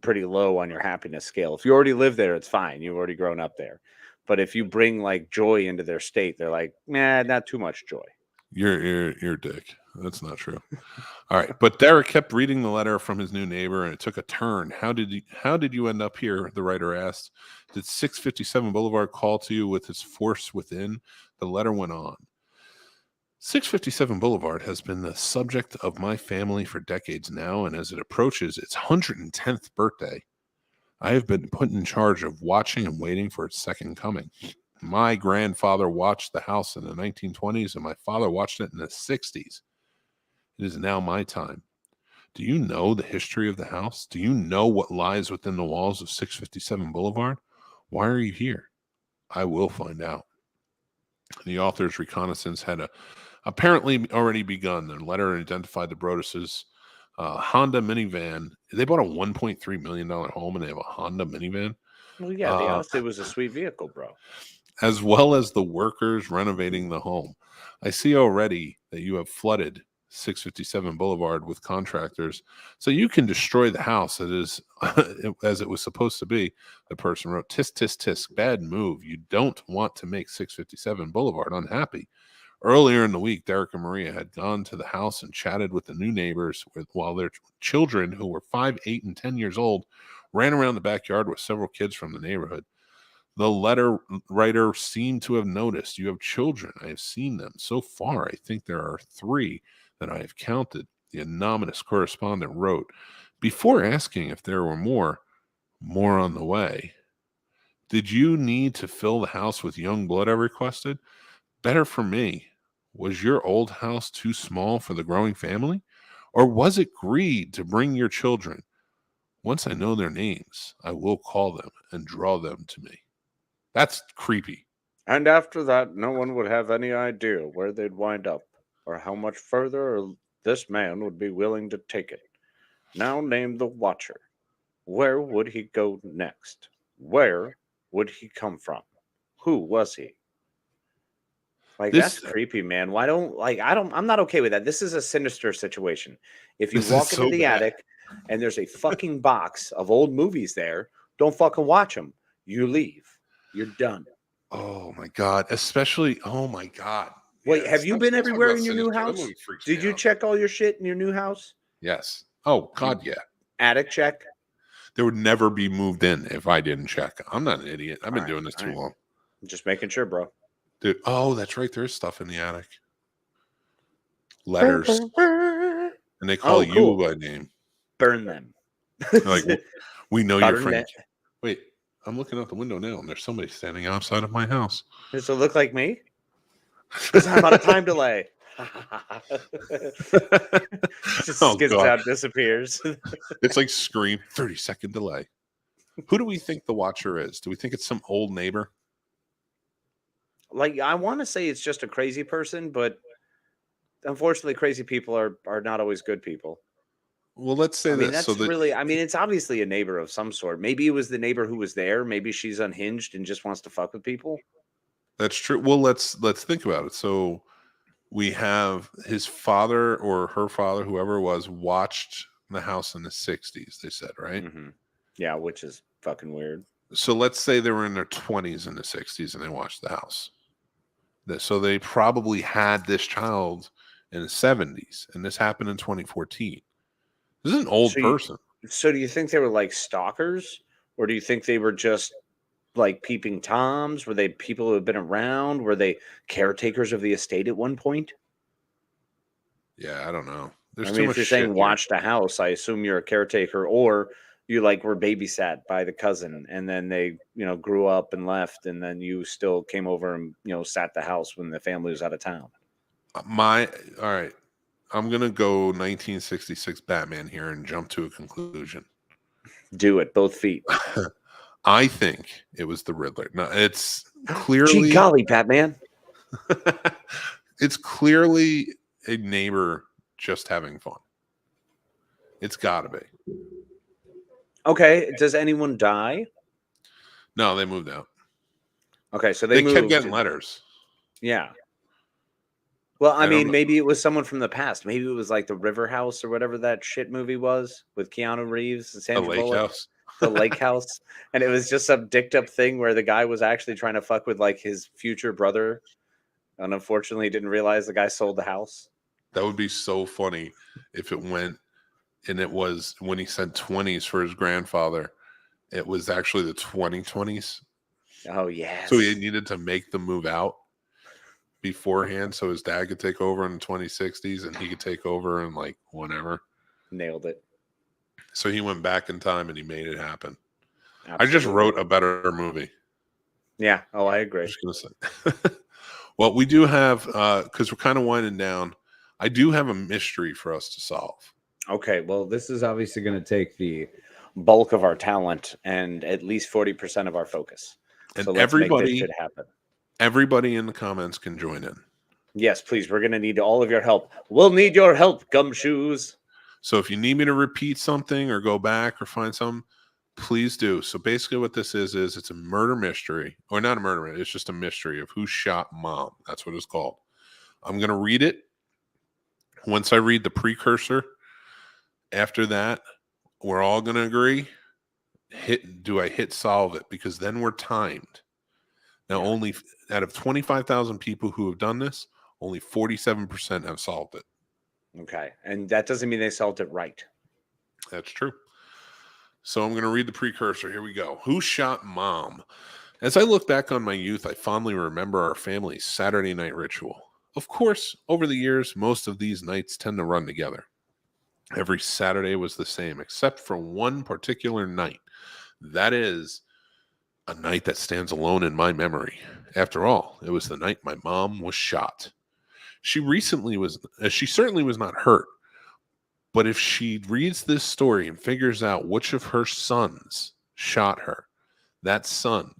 Pretty low on your happiness scale. If you already live there, it's fine. You've already grown up there. But if you bring like joy into their state, they're like, nah, not too much joy. You're a dick. That's not true. All right. But Derek kept reading the letter from his new neighbor, and it took a turn. How did you end up here? The writer asked. Did 657 Boulevard call to you with its force within? The letter went on. 657 Boulevard has been the subject of my family for decades now, and as it approaches its 110th birthday, I have been put in charge of watching and waiting for its second coming. My grandfather watched the house in the 1920s, and my father watched it in the 60s. It is now my time. Do you know the history of the house? Do you know what lies within the walls of 657 Boulevard? Why are you here? I will find out. The author's reconnaissance had apparently already begun. The letter identified the Broduses' Honda minivan. They bought a $1.3 million home, and they have a Honda minivan. Well, yeah, they honestly, it was a sweet vehicle, bro. As well as the workers renovating the home. I see already that you have flooded 657 Boulevard with contractors, so you can destroy the house as it was supposed to be. The person wrote, tisk, tisk, tisk, bad move. You don't want to make 657 Boulevard unhappy. Earlier in the week, Derek and Maria had gone to the house and chatted with the new neighbors while their children, who were 5, 8, and 10 years old, ran around the backyard with several kids from the neighborhood. The letter writer seemed to have noticed you have children. I have seen them. So far, I think there are 3 that I have counted. The anonymous correspondent wrote, before asking if there were more on the way. Did you need to fill the house with young blood? I requested. Better for me. Was your old house too small for the growing family? Or was it greed to bring your children? Once I know their names, I will call them and draw them to me. That's creepy. And after that, no one would have any idea where they'd wind up or how much further this man would be willing to take it. Now name the Watcher. Where would he go next? Where would he come from? Who was he? Like, that's creepy, man. I'm not okay with that. This is a sinister situation. If you walk into the attic and there's a fucking box of old movies there, don't fucking watch them. You leave. You're done. Oh my God. Especially, oh my God. Wait, have you been everywhere in your new house? Did you check all your shit in your new house? Yes. Oh, God, yeah. Attic check? There would never be moved in if I didn't check. I'm not an idiot. I've been doing this too long. Just making sure, bro. Dude, oh, that's right. There's stuff in the attic. Letters. And they call you by name. Burn them. Like, we know you're Frank. Wait, I'm looking out the window now, and there's somebody standing outside of my house. Does it look like me? Because I'm on a time delay. Just skids out, disappears. It's like Scream, 30-second delay. Who do we think the Watcher is? Do we think it's some old neighbor? Like, I want to say it's just a crazy person, but unfortunately, crazy people are not always good people. Well, let's say this. It's obviously a neighbor of some sort. Maybe it was the neighbor who was there. Maybe she's unhinged and just wants to fuck with people. That's true. Well, let's think about it. So we have his father or her father, whoever it was, watched the house in the 60s, they said, right? Mm-hmm. Yeah, which is fucking weird. So let's say they were in their 20s in the 60s and they watched the house. So they probably had this child in the 70s, and this happened in 2014. This is an old person. So do you think they were like stalkers, or do you think they were just like peeping toms? Were they people who have been around? Were they caretakers of the estate at one point? Yeah, I don't know. There's too much if you're saying watch the house, I assume you're a caretaker, or you were babysat by the cousin, and then they, grew up and left, and then you still came over and, sat the house when the family was out of town. All right. I'm going to go 1966 Batman here and jump to a conclusion. Do it. Both feet. I think it was the Riddler. No, it's clearly... Gee golly, Batman. It's clearly a neighbor just having fun. It's got to be. Okay. Does anyone die? No, they moved out. Okay, so they kept getting letters. Yeah. Well, maybe it was someone from the past. Maybe it was like the River House or whatever that shit movie was with Keanu Reeves and Sandra Bullock. House. The Lake House. And it was just some dicked up thing where the guy was actually trying to fuck with like his future brother. And unfortunately didn't realize the guy sold the house. That would be so funny if it went, and it was when he said 20s for his grandfather, it was actually the 2020s. Oh, yeah. So he needed to make the move out beforehand so his dad could take over in the 2060s and he could take over in like whenever. Nailed it. So he went back in time and he made it happen. Absolutely. I just wrote a better movie. Yeah. Oh, I agree. Well, we do have, because we're kind of winding down, I do have a mystery for us to solve. Okay. Well, this is obviously going to take the bulk of our talent and at least 40% of our focus. And so let's make this shit happen. Everybody in the comments can join in. Yes, please. We're going to need all of your help. We'll need your help, Gumshoes. So if you need me to repeat something or go back or find something, please do. So basically what this is it's a murder mystery. Or not a murder, it's just a mystery of who shot Mom. That's what it's called. I'm going to read it. Once I read the precursor, after that, we're all going to agree. Do I hit solve it? Because then we're timed. Now, only out of 25,000 people who have done this, only 47% have solved it. Okay. And that doesn't mean they solved it right. That's true. So I'm going to read the precursor. Here we go. Who shot Mom? As I look back on my youth, I fondly remember our family's Saturday night ritual. Of course, over the years, most of these nights tend to run together. Every Saturday was the same, except for one particular night. That is a night that stands alone in my memory. After all, it was the night my mom was shot. She certainly was not hurt, but if she reads this story and figures out which of her sons shot her, that son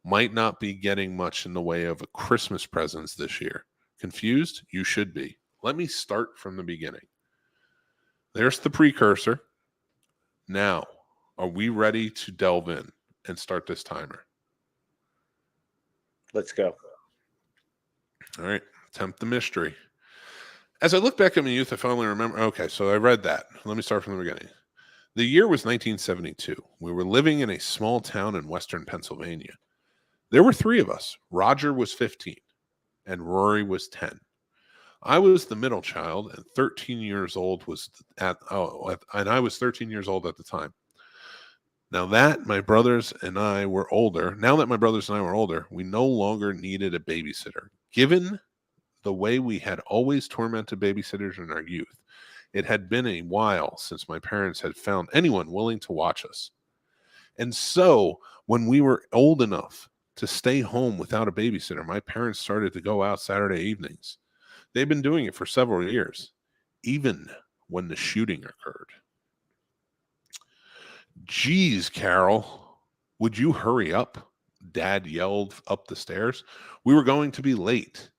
might not be getting much in the way of a Christmas presents this year. Confused? You should be. Let me start from the beginning. There's the precursor. Now, are we ready to delve in and start this timer? Let's go. All right. Attempt the mystery. As I look back at my youth, I finally remember. Okay, so I read that. Let me start from the beginning. The year was 1972. We were living in a small town in western Pennsylvania. There were 3 of us. Roger was 15, and Rory was 10. I was the middle child, and 13 years old and I was 13 years old at the time. Now that my brothers and I were older, we no longer needed a babysitter. Given the way we had always tormented babysitters in our youth, it had been a while since my parents had found anyone willing to watch us. And so, when we were old enough to stay home without a babysitter, my parents started to go out Saturday evenings. They've been doing it for several years, even when the shooting occurred. Geez, Carol, would you hurry up? Dad yelled up the stairs. We were going to be late.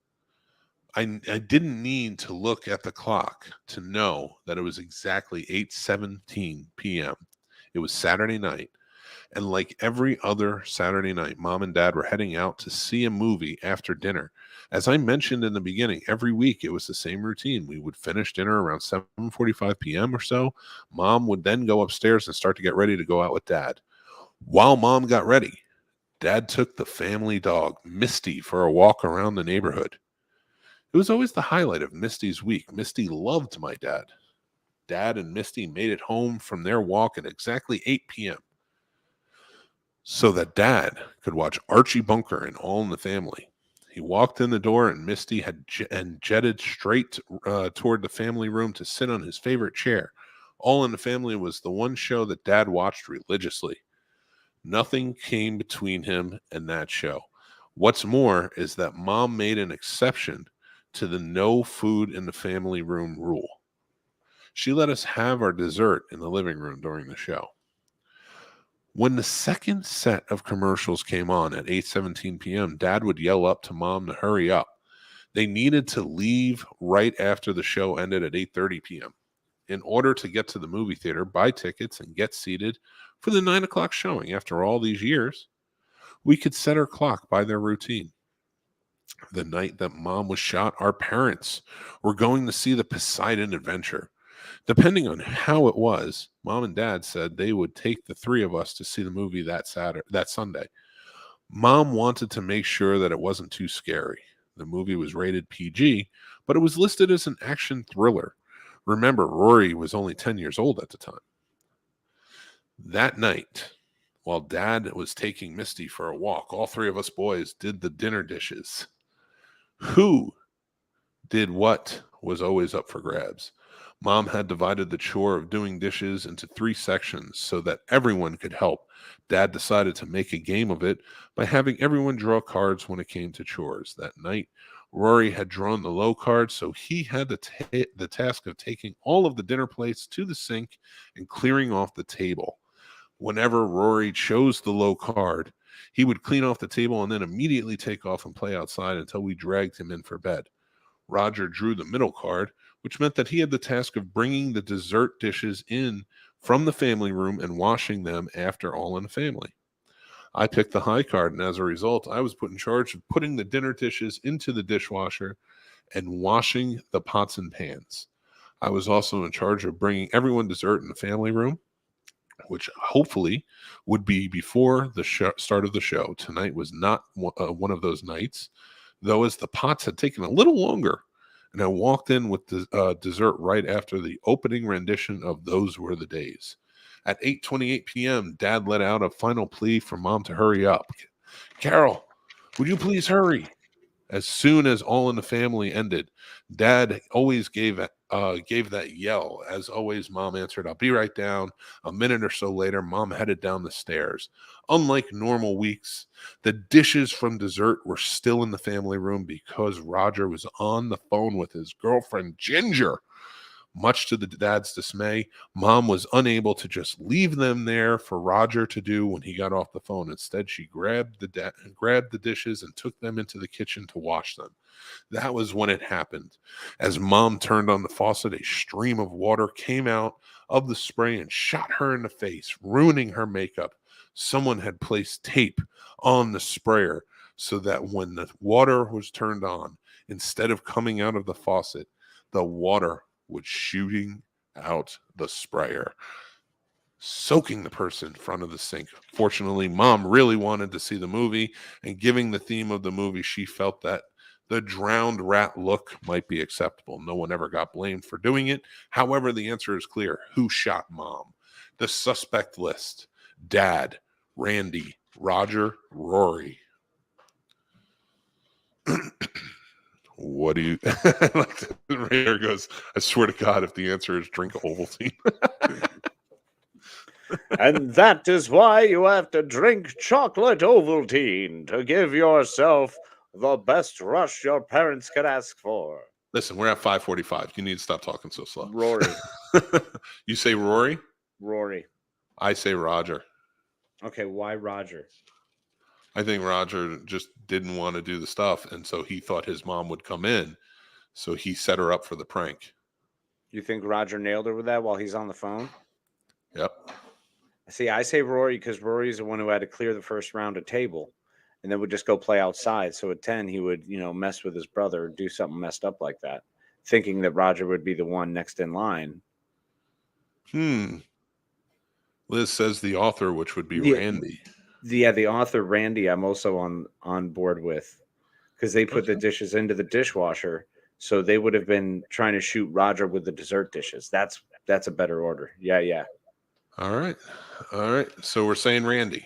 I didn't need to look at the clock to know that it was exactly 8:17 p.m. It was Saturday night. And like every other Saturday night, Mom and Dad were heading out to see a movie after dinner. As I mentioned in the beginning, every week it was the same routine. We would finish dinner around 7:45 p.m. or so. Mom would then go upstairs and start to get ready to go out with Dad. While Mom got ready, Dad took the family dog, Misty, for a walk around the neighborhood. It was always the highlight of Misty's week. Misty loved my dad. Dad and Misty made it home from their walk at exactly 8 p.m. so that Dad could watch Archie Bunker and All in the Family. He walked in the door and Misty had jetted straight toward the family room to sit on his favorite chair. All in the Family was the one show that Dad watched religiously. Nothing came between him and that show. What's more is that Mom made an exception to the no food in the family room rule. She let us have our dessert in the living room during the show. When the second set of commercials came on at 8:17 p.m., Dad would yell up to Mom to hurry up. They needed to leave right after the show ended at 8:30 p.m. in order to get to the movie theater, buy tickets, and get seated for the 9 o'clock showing. After all these years, we could set our clock by their routine. The night that Mom was shot, our parents were going to see the Poseidon Adventure. Depending on how it was, Mom and Dad said they would take the 3 of us to see the movie that Sunday. Mom wanted to make sure that it wasn't too scary. The movie was rated PG, but it was listed as an action thriller. Remember, Rory was only 10 years old at the time. That night, while Dad was taking Misty for a walk, all 3 of us boys did the dinner dishes. Who did what was always up for grabs. Mom had divided the chore of doing dishes into 3 sections so that everyone could help. Dad decided to make a game of it by having everyone draw cards when it came to chores. That night, Rory had drawn the low card, so he had the task of taking all of the dinner plates to the sink and clearing off the table. Whenever Rory chose the low card, he would clean off the table and then immediately take off and play outside until we dragged him in for bed. Roger drew the middle card, which meant that he had the task of bringing the dessert dishes in from the family room and washing them after All in the Family. I picked the high card, and as a result, I was put in charge of putting the dinner dishes into the dishwasher and washing the pots and pans. I was also in charge of bringing everyone dessert in the family room, which hopefully would be before the start of the show. Tonight was not one of those nights, though, as the pots had taken a little longer, and I walked in with the dessert right after the opening rendition of Those Were the Days. At 8:28 p.m., Dad let out a final plea for Mom to hurry up. Carol, would you please hurry? As soon as All in the Family ended, Dad always gave that yell. As always, Mom answered, I'll be right down. A minute or so later, Mom headed down the stairs. Unlike normal weeks, the dishes from dessert were still in the family room because Roger was on the phone with his girlfriend, Ginger. Much to the dad's dismay, Mom was unable to just leave them there for Roger to do when he got off the phone. Instead, she grabbed the dishes and took them into the kitchen to wash them. That was when it happened. As Mom turned on the faucet, a stream of water came out of the spray and shot her in the face, ruining her makeup. Someone had placed tape on the sprayer so that when the water was turned on, instead of coming out of the faucet, the water was shooting out the sprayer, soaking the person in front of the sink. Fortunately, Mom really wanted to see the movie, and given the theme of the movie, she felt that the drowned rat look might be acceptable. No one ever got blamed for doing it. However, the answer is clear. Who shot Mom? The suspect list: Dad, Randy, Roger, Rory. What do you like? The Raider goes, I swear to God, if the answer is drink Ovaltine. And that is why you have to drink chocolate Ovaltine to give yourself the best rush your parents could ask for. Listen, we're at 5:45. You need to stop talking so slow. Rory. You say Rory? Rory. I say Roger. Okay, why Roger? I think Roger just didn't want to do the stuff, and so he thought his mom would come in, so he set her up for the prank. You think Roger nailed her with that while he's on the phone? Yep. See, I say Rory because Rory's the one who had to clear the first round of table and then would just go play outside. So at 10, he would, mess with his brother, do something messed up like that, thinking that Roger would be the one next in line. Liz says the author, which would be Randy. The author, Randy, I'm also on board with, because they put the dishes into the dishwasher. So they would have been trying to shoot Roger with the dessert dishes. That's a better order. Yeah. All right. So we're saying Randy.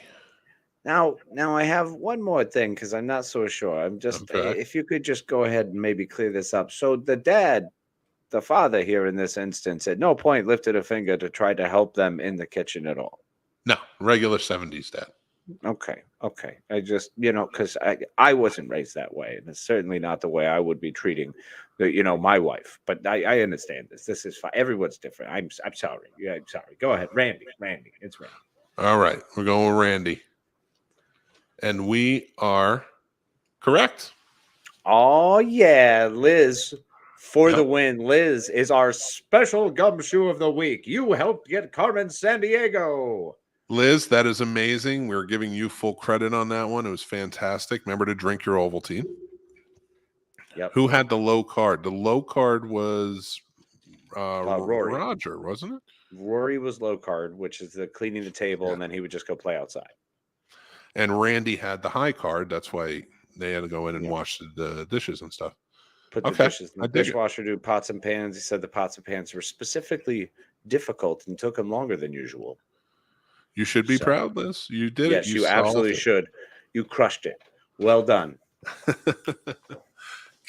Now I have one more thing because I'm not so sure. I'm just if you could just go ahead and maybe clear this up. So the father here in this instance, at no point lifted a finger to try to help them in the kitchen at all. No, regular 70s dad. Okay. I just, because I wasn't raised that way, and it's certainly not the way I would be treating, my wife. But I understand this. This is fine. Everyone's different. I'm sorry. Yeah, I'm sorry. Go ahead, Randy. It's Randy. All right, we're going with Randy, and we are correct. Oh yeah, Liz for the win. Liz is our special gumshoe of the week. You helped get Carmen Sandiego. Liz, that is amazing. We're giving you full credit on that one. It was fantastic. Remember to drink your Ovaltine. Yep. Who had the low card? The low card was Rory. Roger, wasn't it? Rory was low card, which is the cleaning the table, and then he would just go play outside. And Randy had the high card. That's why they had to go in and wash the dishes and stuff. Put the dishes in the dishwasher, do pots and pans. He said the pots and pans were specifically difficult and took him longer than usual. You should be proud, Liz. You did it. Yes, you absolutely should. You crushed it. Well done.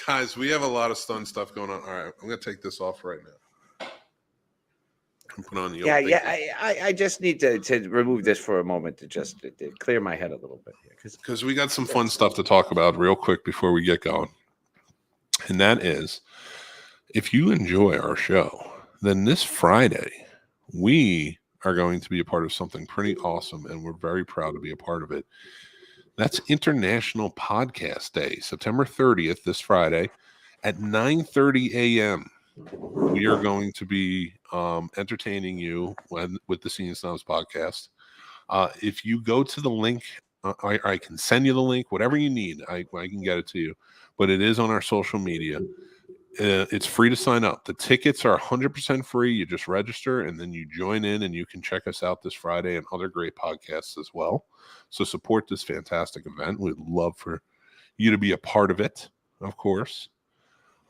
Guys, we have a lot of fun stuff going on. All right, I'm going to take this off right now. And put on the I just need to remove this for a moment to just to clear my head a little bit. Because we got some fun stuff to talk about real quick before we get going. And that is, if you enjoy our show, then this Friday, we are going to be a part of something pretty awesome, and we're very proud to be a part of it. That's International Podcast Day, September 30th, this Friday, at 9:30 a.m. We are going to be entertaining you with the Scene Snobs Podcast. If you go to the link, I can send you the link, whatever you need. I can get it to you, but it is on our social media. It's free to sign up. The tickets are 100% free. You just register and then you join in, and you can check us out this Friday and other great podcasts as well. So support this fantastic event. We'd love for you to be a part of it, of course.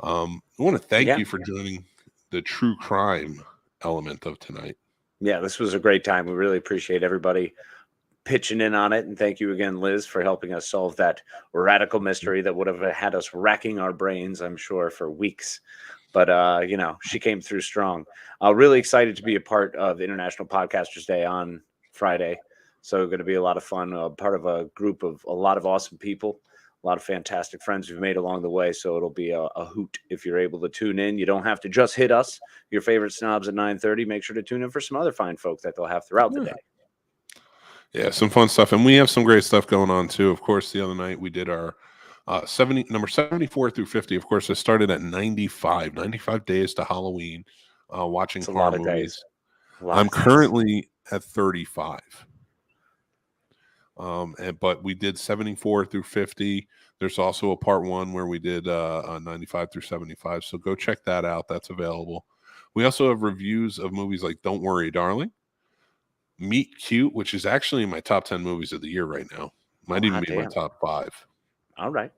I want to thank you for joining the true crime element of tonight. Yeah, this was a great time. We really appreciate everybody pitching in on it. And thank you again, Liz, for helping us solve that radical mystery that would have had us racking our brains, I'm sure, for weeks. But, she came through strong. Really excited to be a part of International Podcasters Day on Friday. So going to be a lot of fun, part of a group of a lot of awesome people, a lot of fantastic friends we've made along the way. So it'll be a hoot if you're able to tune in. You don't have to just hit us, your favorite snobs at 9:30. Make sure to tune in for some other fine folk that they'll have throughout the day. Yeah, some fun stuff. And we have some great stuff going on, too. Of course, the other night we did our number 74 through 50. Of course, I started at 95 days to Halloween, watching horror movies. I'm currently at 35. But we did 74 through 50. There's also a part 1 where we did 95 through 75. So go check that out. That's available. We also have reviews of movies like Don't Worry, Darling, Meet Cute, which is actually in my top 10 movies of the year right now. Might even be my top 5. All right.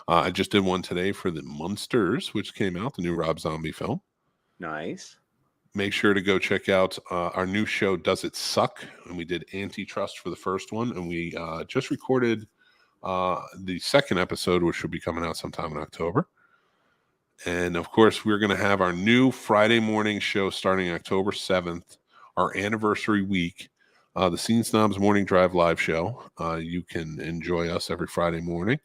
I just did one today for The Munsters, which came out, the new Rob Zombie film. Nice. Make sure to go check out our new show, Does It Suck? And we did Antitrust for the first one. And we just recorded the second episode, which should be coming out sometime in October. And, of course, we're going to have our new Friday morning show starting October 7th, our anniversary week, the Scene Snobs Morning Drive live show. You can enjoy us every Friday morning.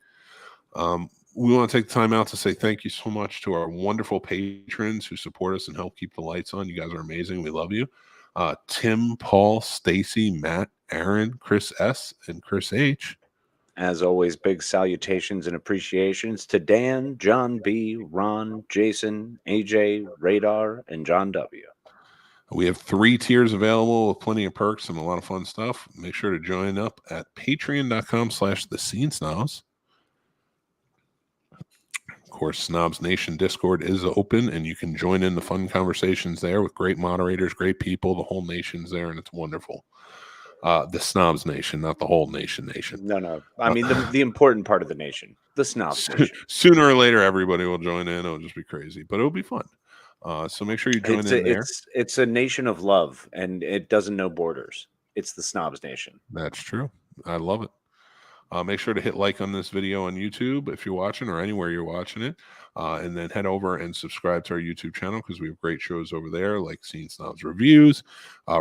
We want to take the time out to say thank you so much to our wonderful patrons who support us and help keep the lights on. You guys are amazing. We love you. Tim, Paul, Stacy, Matt, Aaron, Chris S., and Chris H. As always, big salutations and appreciations to Dan, John B., Ron, Jason, AJ, Radar, and John W. We have 3 tiers available with plenty of perks and a lot of fun stuff. Make sure to join up at patreon.com/thescenesnobs. Of course, Snobs Nation Discord is open, and you can join in the fun conversations there with great moderators, great people. The whole nation's there, and it's wonderful. The Snobs Nation, not the whole nation. No. I mean, the important part of the nation, the Snobs Nation. Sooner or later, everybody will join in. It'll just be crazy, but it'll be fun. So make sure you join in there. It's a nation of love, and it doesn't know borders. It's the Snobs Nation. That's true. I love it. Make sure to hit like on this video on YouTube if you're watching or anywhere you're watching it. And then head over and subscribe to our YouTube channel because we have great shows over there like Scene Snobs Reviews.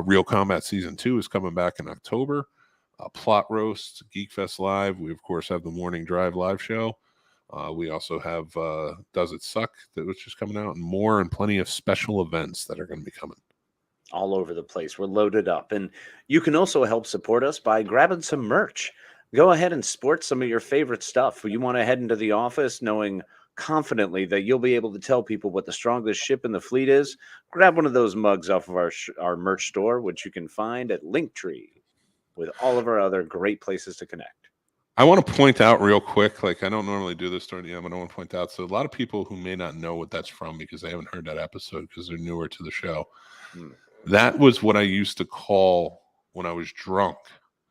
Real Combat Season 2 is coming back in October. Plot Roast, Geek Fest Live. We, of course, have the Morning Drive live show. We also have Does It Suck, which is coming out, and more, and plenty of special events that are going to be coming. All over the place. We're loaded up. And you can also help support us by grabbing some merch. Go ahead and sport some of your favorite stuff. You want to head into the office knowing confidently that you'll be able to tell people what the strongest ship in the fleet is. Grab one of those mugs off of our merch store, which you can find at Linktree, with all of our other great places to connect. I want to point out real quick, like I don't normally do this during the end, but I want to point out, so a lot of people who may not know what that's from because they haven't heard that episode because they're newer to the show. That was what I used to call when I was drunk.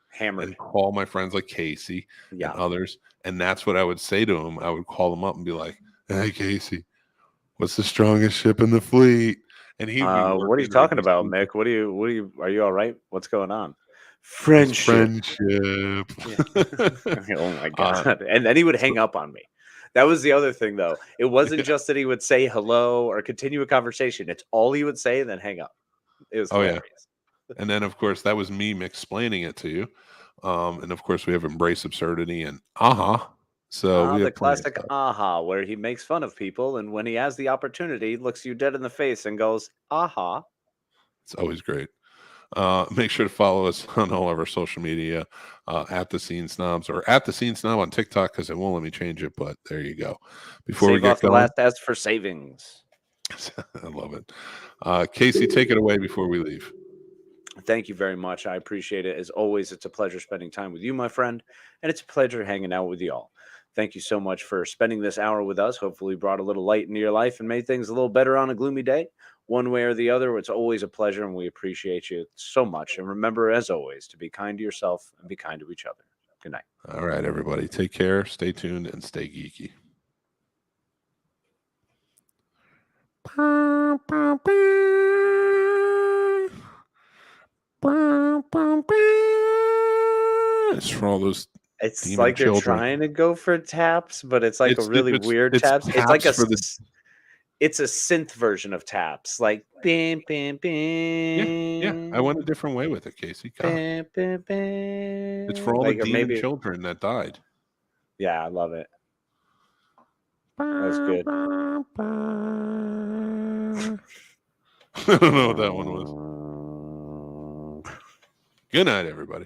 Hammered. And call my friends like Casey and others. And that's what I would say to them. I would call them up and be like, hey, Casey, what's the strongest ship in the fleet? And he what are you talking about, Mick? What are you are you all right? What's going on? Friendship. Yeah. Oh my God. And then he would hang up on me. That was the other thing, though. It wasn't just that he would say hello or continue a conversation. It's all he would say and then hang up. It was hilarious. And then, of course, that was me explaining it to you. And, of course, we have Embrace Absurdity and Aha. So we the classic Aha, where he makes fun of people. And when he has the opportunity, looks you dead in the face and goes, Aha. It's always great. Make sure to follow us on all of our social media at The Scene Snobs or at The Scene Snob on TikTok because it won't let me change it. But there you go. Before we get going, the last ask for savings. I love it. Casey, take it away before we leave. Thank you very much. I appreciate it. As always, it's a pleasure spending time with you, my friend, and it's a pleasure hanging out with y'all. Thank you so much for spending this hour with us. Hopefully brought a little light into your life and made things a little better on a gloomy day. One way or the other, it's always a pleasure, and we appreciate you so much. And remember, as always, to be kind to yourself and be kind to each other. Good night. All right, everybody. Take care. Stay tuned and stay geeky. Bum, bum, bum. It's for all those. It's demon like they're children. trying to go for taps, but it's like a really weird taps. It's like for the. it's a synth version of taps, like bam, bam, bam. Yeah. I went a different way with it, Casey. God. Bam, bam, bam. It's for all Like, the or demon maybe- children that died. Yeah, I love it. That's good. I don't know what that one was. Good night, everybody.